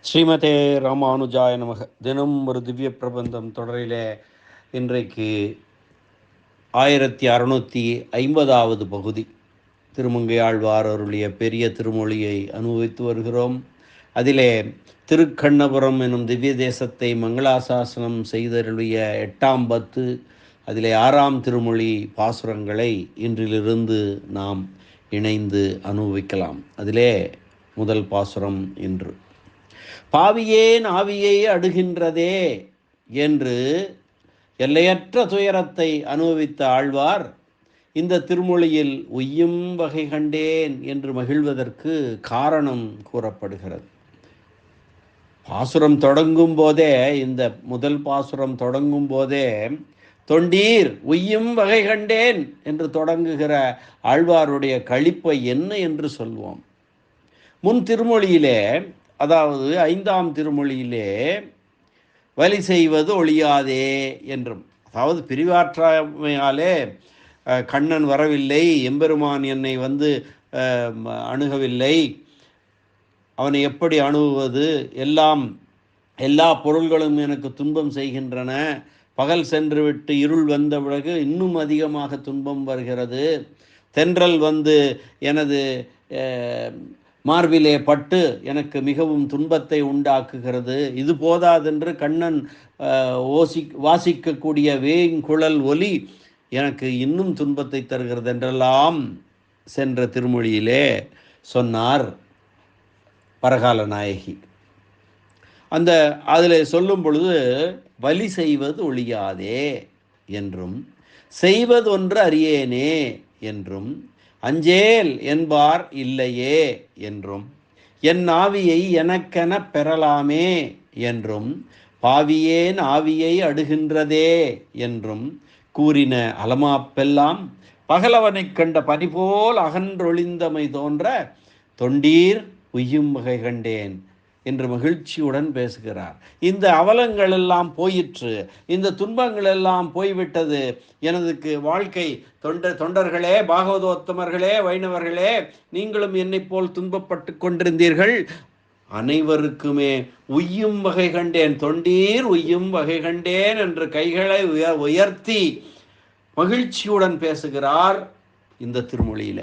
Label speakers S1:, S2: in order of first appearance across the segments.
S1: ஸ்ரீமதே ராமானுஜாய நமக. தினம் ஒரு திவ்ய பிரபந்தம் தொடரிலே இன்றைக்கு 1650வது பகுதி. திருமங்கையாழ்வார் அருளிய பெரிய திருமொழியை அனுபவித்து வருகிறோம். அதிலே திருக்கண்ணபுரம் எனும் திவ்ய தேசத்தை மங்களாசாசனம் செய்தருளிய 8ஆம் பத்து, அதிலே 6ஆம் திருமொழி பாசுரங்களை இன்றிலிருந்து நாம் இணைந்து அனுபவிக்கலாம். அதிலே முதல் பாசுரம் இன்று. பாவியேன் ஆவியை அடுகின்றதே என்று எல்லையற்ற துயரத்தை அனுபவித்த ஆழ்வார் இந்த திருமொழியில் உய்யும் வகை கண்டேன் என்று மகிழ்வதற்கு காரணம் கூறப்படுகிறது. பாசுரம் தொடங்கும் போதே, இந்த முதல் பாசுரம் தொடங்கும் போதே தொண்டீர் உய்யும் வகை கண்டேன் என்று தொடங்குகிற ஆழ்வாருடைய களிப்பை என்ன என்று சொல்வோம். முன் திருமொழியிலே, அதாவது 5ஆம் திருமொழியிலே வலி செய்வது ஒழியாதே என்றும், அதாவது பிரிவாற்றாமையாலே கண்ணன் வரவில்லை, எம்பெருமான் என்னை அணுகவில்லை, அவனை எப்படி அணுகுவது, எல்லா பொருள்களும் எனக்கு துன்பம் செய்கின்றன, பகல் சென்று விட்டு இருள் வந்த பிறகு இன்னும் அதிகமாக துன்பம் வருகிறது, தென்றல் எனது மார்பிலே பட்டு எனக்கு மிகவும் துன்பத்தை உண்டாக்குகிறது, இது போதாதென்று கண்ணன் வாசிக்கக்கூடிய வேங்குழல் ஒலி எனக்கு இன்னும் துன்பத்தை தருகிறது என்றெல்லாம் சென்ற திருமொழியிலே சொன்னார் பரகால நாயகி. அதில் சொல்லும் பொழுது வலி செய்வது ஒழியாதே என்றும், செய்வது ஒன்று அறியேனே என்றும், அஞ்சேல் என்பார் இல்லையே என்றும், என் ஆவியை எனக்கென பெறலாமே என்றும், பாவியேன் ஆவியை அடுகின்றதே என்றும் கூறின அலமாப்பெல்லாம் பகலவனைக் கண்ட பனிபோல் அகன்றொழிந்தமை தோன்ற தொண்டீர் உய்யும் வகை கண்டேன் என்று மகிழ்ச்சியுடன் பேசுகிறார். இந்த அவலங்கள் எல்லாம் போயிற்று, இந்த துன்பங்கள் எல்லாம் போய்விட்டது, எனது வாழ்க்கை தொண்டர்களே, பாகவதோத்தமர்களே, வைணவர்களே, நீங்களும் என்னை போல் துன்பப்பட்டு கொண்டிருந்தீர்கள், அனைவருக்குமே உய்யும் வகை கண்டேன், தொண்டீர் உய்யும் வகை கண்டேன் என்று கைகளை உயர்த்தி மகிழ்ச்சியுடன் பேசுகிறார் இந்த திருமொழியில.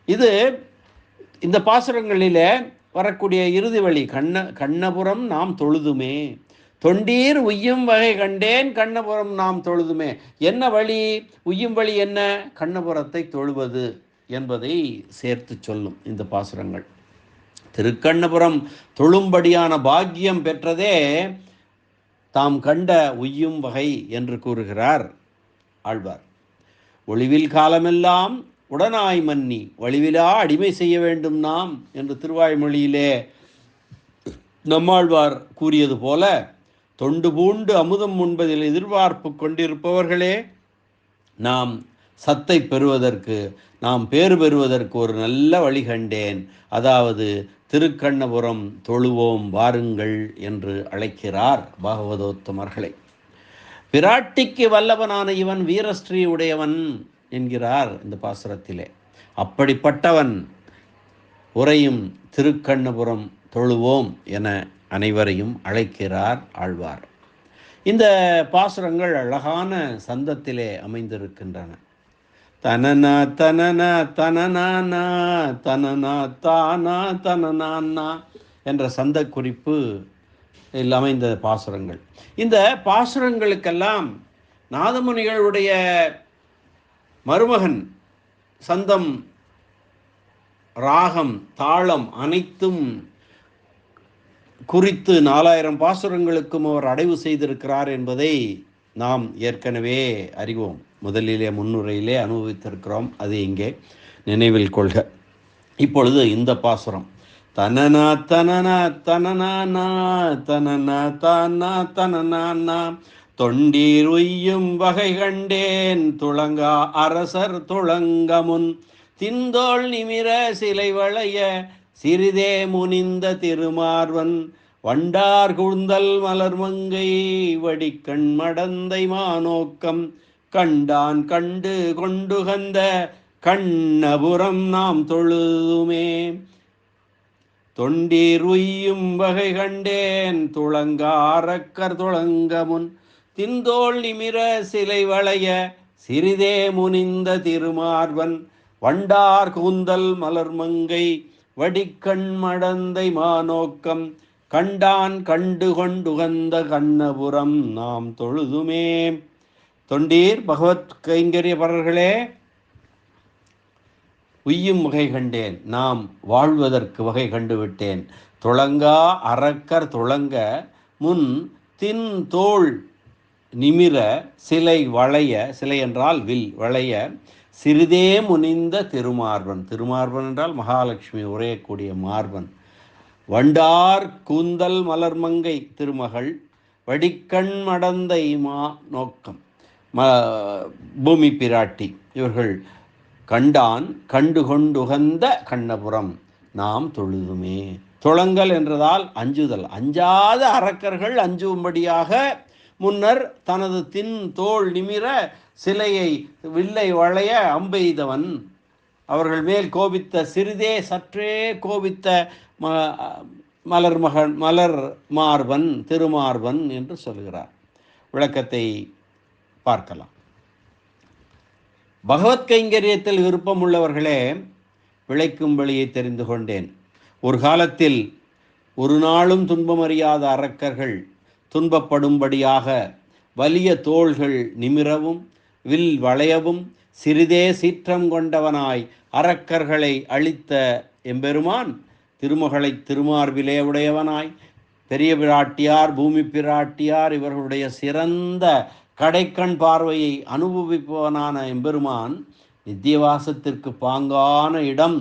S1: இது இந்த பாசுரங்களிலே வரக்கூடிய இறுதி வழி. கண்ணபுரம் நாம் தொழுதுமே, தொண்டீர் உய்யும் வகை கண்டேன், கண்ணபுரம் நாம் தொழுதுமே. என்ன வழி? உய்யும் வழி என்ன? கண்ணபுரத்தை தொழுவது என்பதை சேர்த்து சொல்லும் இந்த பாசுரங்கள். திருக்கண்ணபுரம் தொழும்படியான பாக்கியம் பெற்றதே தாம் கண்ட உய்யும் வகை என்று கூறுகிறார் ஆழ்வார். ஒளிவில் காலமெல்லாம் உடனாய் மன்னி வழிவிலா அடிமை செய்ய வேண்டும் நாம் என்று திருவாய்மொழியிலே நம்மாழ்வார் கூறியது போல, தொண்டு பூண்டு அமுதம் உண்பதில் எதிர்பார்ப்பு கொண்டிருப்பவர்களே, நாம் சத்தை பெறுவதற்கு, நாம் பேறு பெறுவதற்கு ஒரு நல்ல வழி கண்டேன், அதாவது திருக்கண்ணபுரம் தொழுவோம் வாருங்கள் என்று அழைக்கிறார் பாகவதோத்தமர்களை. பிராட்டிக்கு வல்லவனான இவன் வீரஸ்ரீ உடையவன் என்கிறார் இந்த பாசுரத்திலே. அப்படிப்பட்டவன் உரையும் திருக்கண்ணபுரம் தொழுவோம் என அனைவரையும் அழைக்கிறார் ஆழ்வார். இந்த பாசுரங்கள் அழகான சந்தத்திலே அமைந்திருக்கின்றன. தனனா தனனா தனனானா தனனா தானா தனனானா என்ற சந்த குறிப்பு அமைந்த பாசுரங்கள். இந்த பாசுரங்களுக்கெல்லாம் நாதமுனிகளுடைய மருமகன் சந்தம், ராகம், தாளம் அனைத்தும் குறித்து 4000 பாசுரங்களுக்கும் அவர் அடைவு செய்திருக்கிறார் என்பதை நாம் ஏற்கனவே அறிவோம். முதலிலே முன்னுரையிலே அனுபவித்திருக்கிறோம். அது இங்கே நினைவில் கொள்க. இப்பொழுது இந்த பாசுரம் தனனா தனனா தனனா தனனா தானா தனனா தொண்டீர் உய்யும் வகை கண்டேன் துளங்கா அரசர் துளங்கமுன் திந்தோள் நிமிர சிலை வளைய சிறிதே முனிந்த திருமார்வன் வண்டார் குழ்ந்தல் மலர்மங்கை வடிக்கண் மடந்தை மானோக்கம் கண்டான் கண்டு கொண்டுகந்த கண்ணபுரம் நாம் தொழுதுமே. தொண்டீர் உய்யும் வகை கண்டேன் துளங்கா அரக்கர் துளங்க முன் தின்தோள் நிமிர சிலை வளைய சிறிதே முனிந்த திருமார்வன் வண்டார் கூந்தல் மலர்மங்கை வடிக்கண் மடந்தை மாநோக்கம் கண்டான் கண்டு கொண்டுகந்த கண்ணபுரம் நாம் தொழுதுமே. தொண்டீர் பகவத் கைங்கரியபரர்களே, உய்யும் வகை கண்டேன், நாம் வாழ்வதற்கு வகை கண்டுவிட்டேன். துளங்கா அரக்கர் துளங்க முன் தின் தோள் நிமிர சிலை வளைய, சிலை என்றால் வில், வளைய சிறிதே முனிந்த திருமார்பன், திருமார்பன் என்றால் மகாலட்சுமி உரையக்கூடிய மார்பன், வண்டார் கூந்தல் மலர்மங்கை திருமகள் வடிக்கண் மடந்தை மா நோக்கம் பூமி பிராட்டி, இவர்கள் கண்டான் கண்டு கொண்டுகந்த கண்ணபுரம் நாம் தொழுதுமே. துளங்கல் என்றதால் அஞ்சுதல், அஞ்சாத அரக்கர்கள் அஞ்சும்படியாக முன்னர் தனது தின் தோள் நிமிர சிலையை வில்லை வளைய அம்பெய்தவன், அவர்கள் மேல் கோபித்த சிறிதே சற்றே கோபித்த மலர் மார்பன் திருமார்பன் என்று சொல்கிறார். விளக்கத்தை பார்க்கலாம். பகவத் கைங்கரியத்தில் விருப்பம் உள்ளவர்களே, பிழைக்கும் வழியை தெரிந்து கொண்டேன். ஒரு காலத்தில் ஒரு நாளும் துன்பமறியாத அரக்கர்கள் துன்பப்படும்படியாக வலிய தோள்கள் நிமிரவும் வில் வளையவும் சிறிதே சீற்றம் கொண்டவனாய் அரக்கர்களை அழித்த எம்பெருமான் திருமகளை திருமார்பிலே உடையவனாய் பெரிய பிராட்டியார் பூமி பிராட்டியார் இவர்களுடைய சிறந்த கடைக்கண் பார்வையை அனுபவிப்பவனான எம்பெருமான் நித்தியவாசத்திற்கு பாங்கான இடம்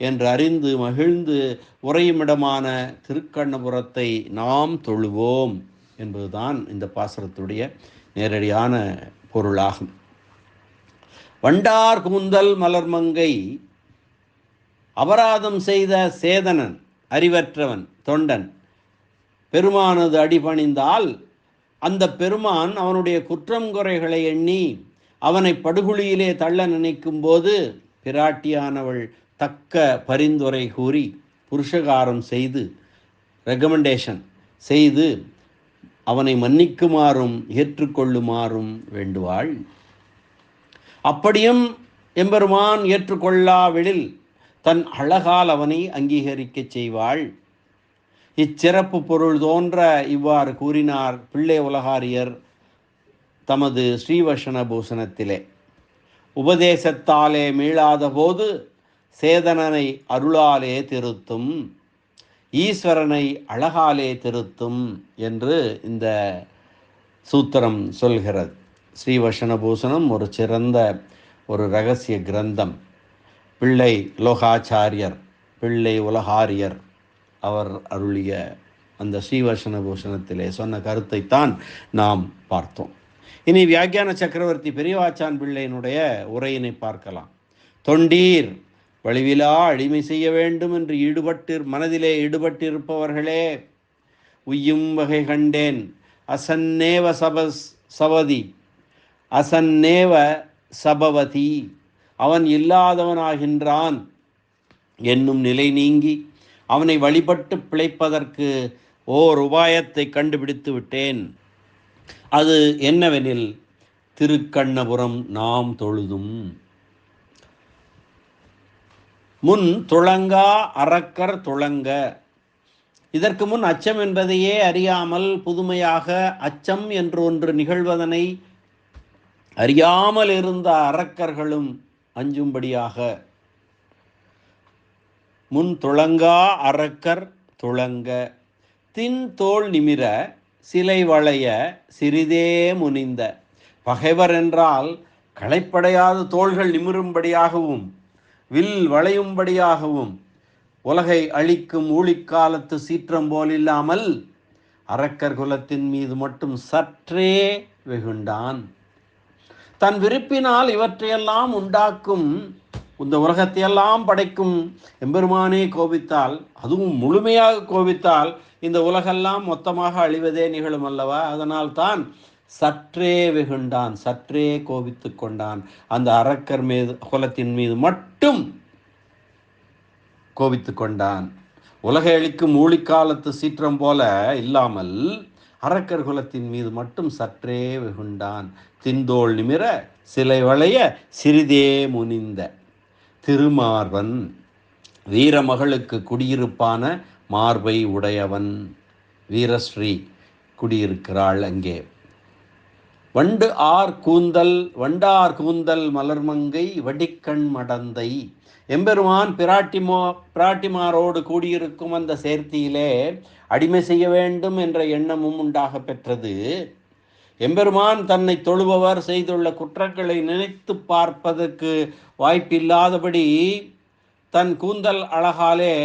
S1: என்று அறிந்து மகிழ்ந்து உறையுமிடமான திருக்கண்ணபுரத்தை நாம் தொழுவோம் என்பதுதான் இந்த பாசுரத்துடைய நேரடியான பொருளாகும். வண்டார் கூந்தல் மலர்மங்கை அபராதம் செய்த சேதனன், அறிவற்றவன், தொண்டன் பெருமானது அடிபணிந்தால் அந்த பெருமான் அவனுடைய குற்றம் குறைகளை எண்ணி அவனை படுகுழியிலே தள்ள நினைக்கும் போது பிராட்டியானவள் தக்க பரிந்துரை கூறி புருஷகாரம் செய்து ரெக்கமெண்டேஷன் செய்து அவனை மன்னிக்குமாறும் ஏற்றுக்கொள்ளுமாறும் வேண்டுவாள். அப்படியும் எம்பெருமான் ஏற்றுக்கொள்ளாவிடில் தன் அழகால் அவனை அங்கீகரிக்க செய்வாள். இச்சிறப்பு பொருள் தோன்ற இவ்வாறு கூறினார் பிள்ளை உலகாரியர் தமது ஸ்ரீவசன பூசணத்திலே. உபதேசத்தாலே மீளாத போது சேதனனை அருளாலே திருத்தும், ஈஸ்வரனை அழகாலே திருத்தும் என்று இந்த சூத்திரம் சொல்கிறது. ஸ்ரீவசன பூசணம் ஒரு சிறந்த ஒரு இரகசிய கிரந்தம். பிள்ளை லோகாச்சாரியர், பிள்ளை உலகாரியர் அவர் அருளிய அந்த ஸ்ரீவசன பூஷணத்திலே சொன்ன கருத்தைத்தான் நாம் பார்த்தோம். இனி வியாக்கியான சக்கரவர்த்தி பெரியவாச்சான் பிள்ளையினுடைய உரையினை பார்க்கலாம். தொண்டீர் வழிவிலா அடிமை செய்ய வேண்டும் என்று மனதிலே ஈடுபட்டிருப்பவர்களே, உய்யும் வகை கண்டேன் அசன்னேவ சவதி அசன்னேவ சபவதி, அவன் இல்லாதவனாகின்றான் என்னும் நிலை நீங்கி அவனை வழிபட்டு பிழைப்பதற்கு ஓர் உபாயத்தை கண்டுபிடித்து விட்டேன். அது என்னவெனில் திருக்கண்ணபுரம் நாம் தொழுதும். முன் துளங்கா அரக்கர் துளங்க. இதற்கு முன் அச்சம் என்பதையே அறியாமல் புதுமையாக அச்சம் என்று ஒன்று நிகழ்வதனை அறியாமல் இருந்த அரக்கர்களும் அஞ்சும்படியாக முன் துளங்கா அரக்கர் துளங்க தின் தோள் நிமிர சிலை வளைய சிறிதே முனிந்த. பகைவர் என்றால் களைப்படையாத தோள்கள் நிமிரும்படியாகவும் வில் வளையும்படியாகவும் உலகை அழிக்கும் ஊழிக்காலத்து சீற்றம் போலில்லாமல் அரக்கர் குலத்தின் மீது மட்டும் சற்றே வெகுண்டான். தன் விருப்பினால் இவற்றையெல்லாம் உண்டாக்கும், இந்த உலகத்தையெல்லாம் படைக்கும் எம்பெருமானே கோபித்தால், அதுவும் முழுமையாக கோபித்தால் இந்த உலகெல்லாம் மொத்தமாக அழிவதே நிகழும் அல்லவா? அதனால் தான் சற்றே வெகுண்டான், சற்றே கோபித்து கொண்டான். அந்த அரக்கர் மீது குலத்தின் மீது மட்டும் கோபித்து கொண்டான். உலகை அளிக்கும் ஊழிக்காலத்து சீற்றம் போல இல்லாமல் அரக்கர் குலத்தின் மீது மட்டும் சற்றே வெகுண்டான். தின்தோள் நிமிர சிலை வளைய சிறிதே முனிந்த திருமார்வன் வீரமகளுக்கு குடியிருப்பான மார்பை உடையவன். வீரஸ்ரீ குடியிருக்கிறாள் அங்கே. வண்டார் கூந்தல் மலர்மங்கை வடிக்கண் மடந்தை. எம்பெருமான் பிராட்டிமாரோடு கூடியிருக்கும் அந்த சேர்த்தியிலே அடிமை செய்ய வேண்டும் என்ற எண்ணமும் உண்டாக பெற்றது. எம்பெருமான் தன்னை தொழுபவர் செய்துள்ள குற்றங்களை நினைத்து பார்ப்பதற்கு வாய்ப்பில்லாதபடி தன் கூந்தல் அழகாலே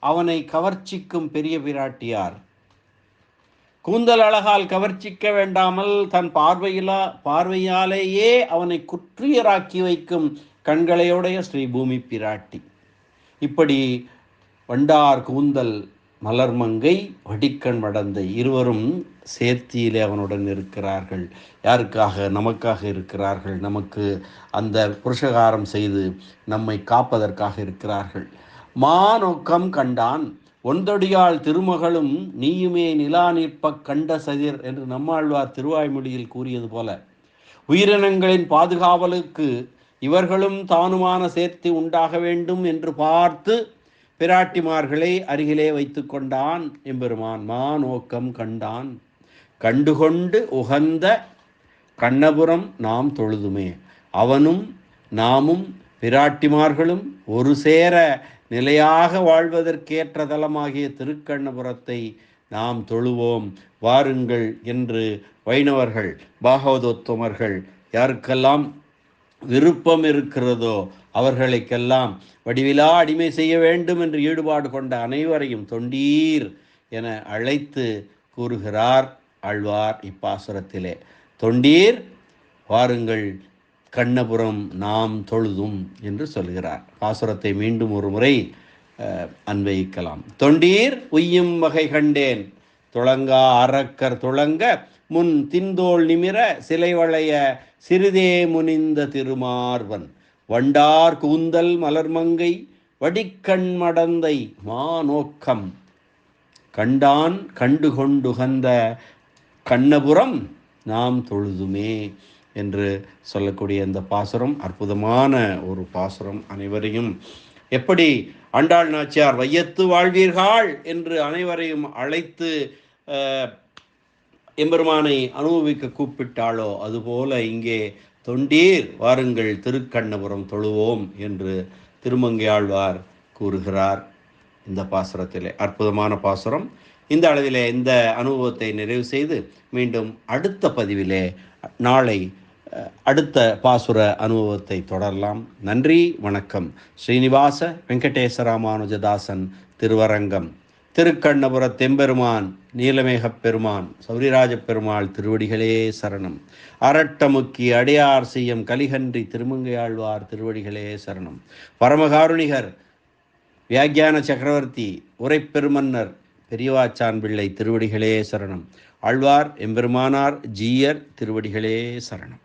S1: அவனை கவர்ச்சிக்கும் பெரிய பிராட்டியார். கூந்தல் அழகால் கவர்ச்சிக்க வேண்டாமல் தன் பார்வையாலேயே அவனை குற்றியராக்கி வைக்கும் கண்களையுடைய ஸ்ரீ பூமி பிராட்டி. இப்படி வண்டார் கூந்தல் மலர்மங்கை வடிக்கண் மடந்தை இருவரும் சேர்த்தியிலே அவனுடன் இருக்கிறார்கள். யாருக்காக? நமக்காக இருக்கிறார்கள். நமக்கு அந்த புருஷகாரம் செய்து நம்மை காப்பதற்காக இருக்கிறார்கள். மாநோக்கம் கண்டான் ஒன்றொடியாள் திருமகளும் நீயுமே நிலா நிற்ப கண்ட சதிர் என்று நம்மாழ்வார் திருவாய்மொழியில் கூறியது போல, உயிரினங்களின் பாதுகாவலுக்கு இவர்களும் தானுமான சேர்த்து உண்டாக வேண்டும் என்று பார்த்து பிராட்டிமார்களை அருகிலே வைத்து கொண்டான் எம்பெருமான். மாநோக்கம் கண்டான் கண்டுகொண்டு உகந்த கண்ணபுரம் நாம் தொழுதுமே. அவனும் நாமும் பிராட்டிமார்களும் ஒரு சேர நிலையாக வாழ்வதற்கேற்ற தலமாகிய திருக்கண்ணபுரத்தை நாம் தொழுவோம் வாருங்கள் என்று வைணவர்கள், பாகவதோத்தமர்கள் யாருக்கெல்லாம் விருப்பம் இருக்கிறதோ அவர்களுக்கெல்லாம் வடிவிலா அடிமை செய்ய வேண்டும் என்று ஈடுபாடு கொண்ட அனைவரையும் தொண்டீர் என அழைத்து கூறுகிறார் ஆழ்வார் இப்பாசுரத்திலே. தொண்டீர் வாருங்கள் கண்ணபுரம் நாம் தொழுதும் என்று சொல்கிறார். பாசுரத்தை மீண்டும் ஒரு முறை அன்வயிக்கலாம். தொண்டீர் உய்யும் வகை கண்டேன் துளங்கா அரக்கர் துளங்க முன் தின்தோள் நிமிர சிலை வளைய சிறிதே முனிந்த திருமார்வன் வண்டார் கூந்தல் மலர்மங்கை வடிக்கண் மடந்தை மாநோக்கம் கண்டான் கண்டுகொண்டுகந்த கண்ணபுரம் நாம் தொழுதுமே என்று சொல்லக்கூடிய இந்த பாசுரம் அற்புதமான ஒரு பாசுரம். அனைவரையும் எப்படி ஆண்டாள் நாச்சியார் வையத்து வாழ்வீர்கள் என்று அனைவரையும் அழைத்து எம்பெருமானை அனுபவிக்க கூப்பிட்டாளோ அதுபோல இங்கே தொண்டீர் வாருங்கள் திருக்கண்ணபுரம் தொழுவோம் என்று திருமங்கையாழ்வார் கூறுகிறார் இந்த பாசுரத்திலே. அற்புதமான பாசுரம். இந்த அளவிலே இந்த அனுபவத்தை நிறைவு செய்து மீண்டும் அடுத்த பதிவிலே நாளை அடுத்த பாசுர அனுபவத்தை தொடரலாம். நன்றி, வணக்கம். ஸ்ரீனிவாச வெங்கடேசராமானுஜதாசன் திருவரங்கம். திருக்கண்ணபுர தெம்பெருமான் நீலமேகப் பெருமான் சௌரிராஜ பெருமாள் திருவடிகளே சரணம். அரட்டமுக்கி அடையார் செய்யும் கலிகன்றி திருமங்கையாழ்வார் திருவடிகளே சரணம். பரமகாருணிகர் வியாக்கியான சக்கரவர்த்தி உரைப்பெருமன்னர் பெரியவாச்சான் பிள்ளை திருவடிகளே சரணம். ஆழ்வார் எம்பெருமானார் ஜீயர் திருவடிகளே சரணம்.